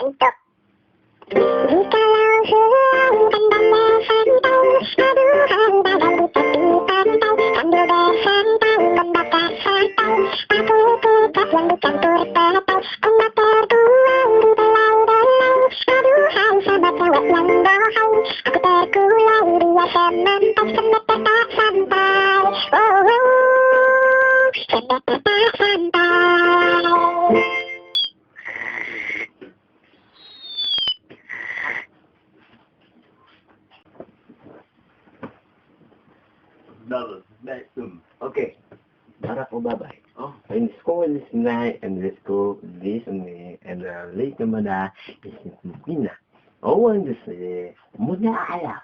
untuk jikalau helai dan santai, aduhan bagai di tepi pantai, sambil bersantai membakar santai, aku tetap yang di kantor tetai, ombak tertuang di belai-belai, aduhan sahabat cewek yang bohong, aku terkulai dia sementai, semeter tak sampai, oh, semeter tak sampai. Okay. Barak Obabay. Oh, in school this night and the school this and late Namada is Mina. Oh, and this Munaya.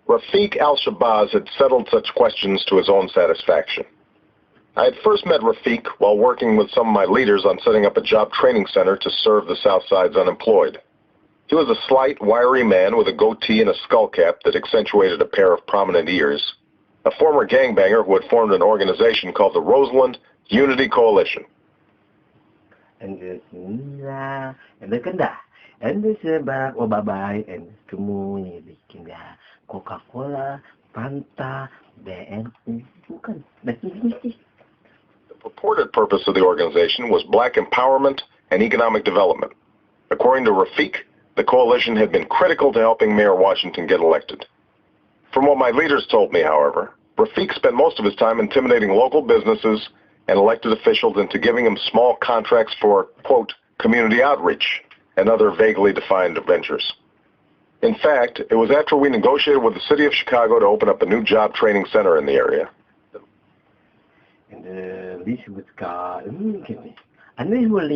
Rafiq al-Shabazz had settled such questions to his own satisfaction. I had first met Rafiq while working with some of my leaders on setting up a job training center to serve the South Side's unemployed. He was a slight, wiry man with a goatee and a skull cap that accentuated a pair of prominent ears, a former gangbanger who had formed an organization called the Roseland Unity Coalition. And this Nila and the Kanda and this Barak Obabay and Kumuni Kinda Coca-Cola, Fanta, and bukan. The purported purpose of the organization was black empowerment and economic development. According to Rafiq, the coalition had been critical to helping Mayor Washington get elected. From what my leaders told me, however, Rafiq spent most of his time intimidating local businesses and elected officials into giving him small contracts for, quote, community outreach and other vaguely defined ventures. In fact, it was after we negotiated with the city of Chicago to open up a new job training center in the area. And this was called and this was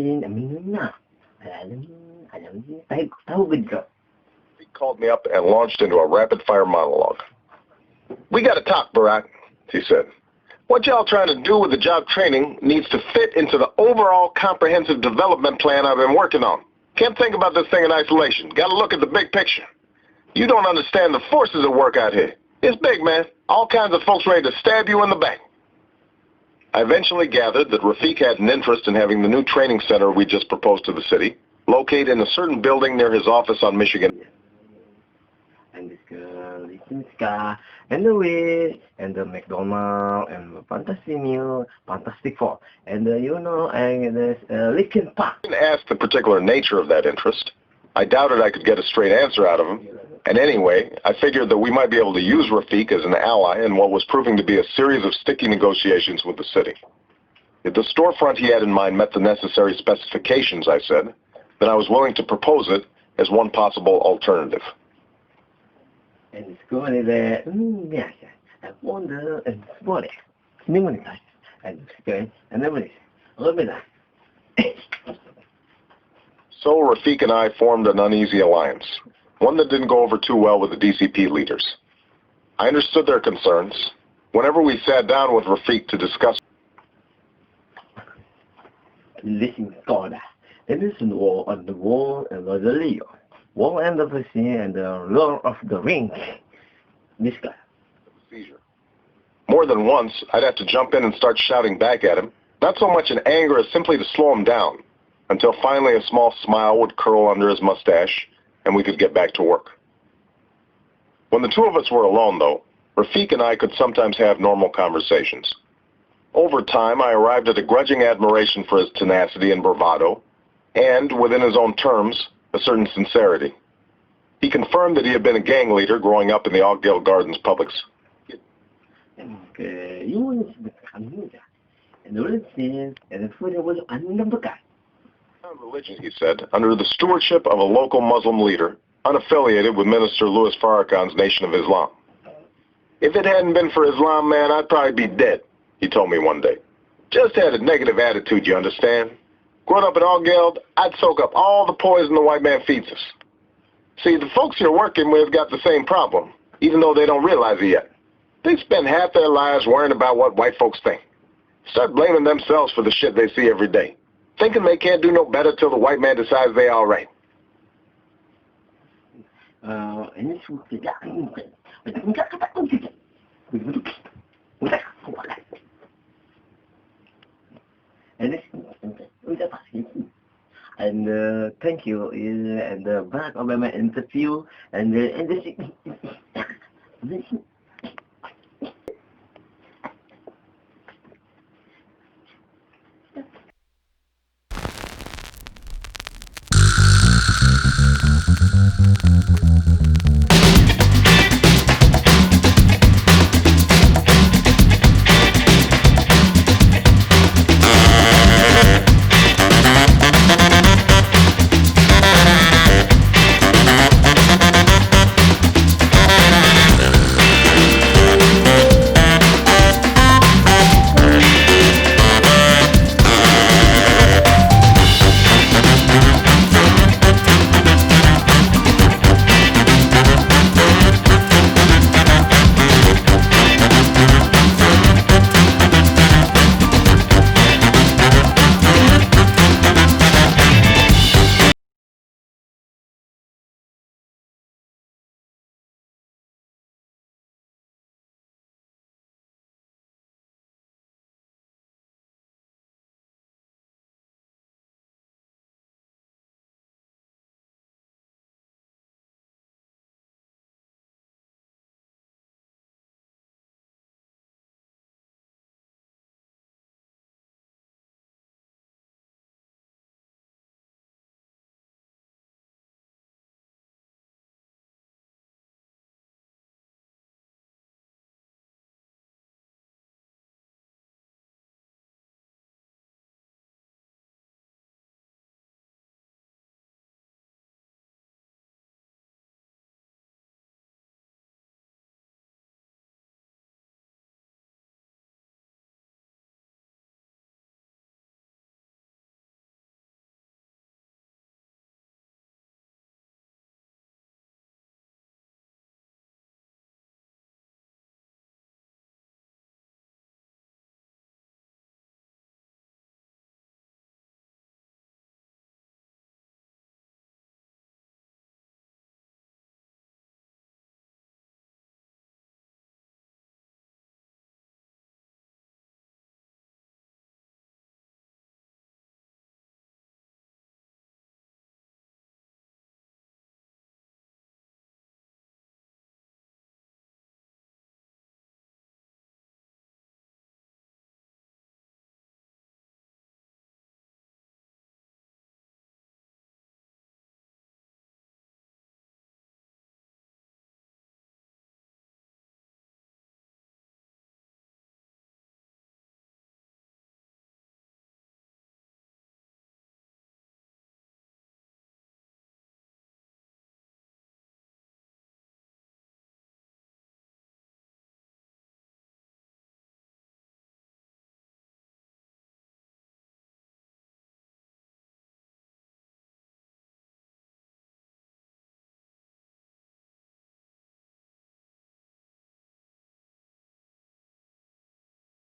He called me up and launched into a rapid-fire monologue. "We got to talk, Barack," he said. "What y'all trying to do with the job training needs to fit into the overall comprehensive development plan I've been working on. Can't think about this thing in isolation. Got to look at the big picture. You don't understand the forces at work out here. It's big, man. All kinds of folks ready to stab you in the back." I eventually gathered that Rafiq had an interest in having the new training center we just proposed to the city located in a certain building near his office on Michigan. And this girl, this car, and the way, and the McDonald's, and the Fantastic Meal, Fantastic Four, and and there's Lincoln Park. I didn't ask the particular nature of that interest. I doubted I could get a straight answer out of him. And anyway, I figured that we might be able to use Rafiq as an ally in what was proving to be a series of sticky negotiations with the city. If the storefront he had in mind met the necessary specifications, I said, then I was willing to propose it as one possible alternative. And it's going there, yes, I wonder, and what it, and everything, a little bit. So Rafiq and I formed an uneasy alliance, one that didn't go over too well with the DCP leaders. I understood their concerns. Whenever we sat down with Rafiq to discuss... Listen, God, there is a war on the wall and the Leo. Wall and the sea and the Lord of the Rings. This guy. Seizure. More than once, I'd have to jump in and start shouting back at him, not so much in anger as simply to slow him down, until finally a small smile would curl under his mustache and we could get back to work. When the two of us were alone, though, Rafiq and I could sometimes have normal conversations. Over time, I arrived at a grudging admiration for his tenacity and bravado, and, within his own terms, a certain sincerity. He confirmed that he had been a gang leader growing up in the Oakdale Gardens public school. Religion, he said, under the stewardship of a local Muslim leader, unaffiliated with Minister Louis Farrakhan's Nation of Islam. "If it hadn't been for Islam, man, I'd probably be dead," he told me one day. "Just had a negative attitude, you understand? Growing up in Oakdale, I'd soak up all the poison the white man feeds us. See, the folks you're working with got the same problem, even though they don't realize it yet. They spend half their lives worrying about what white folks think. Start blaming themselves for the shit they see every day, thinking they can't do no better till the white man decides they all right." and thank you. And Barack Obama interview and this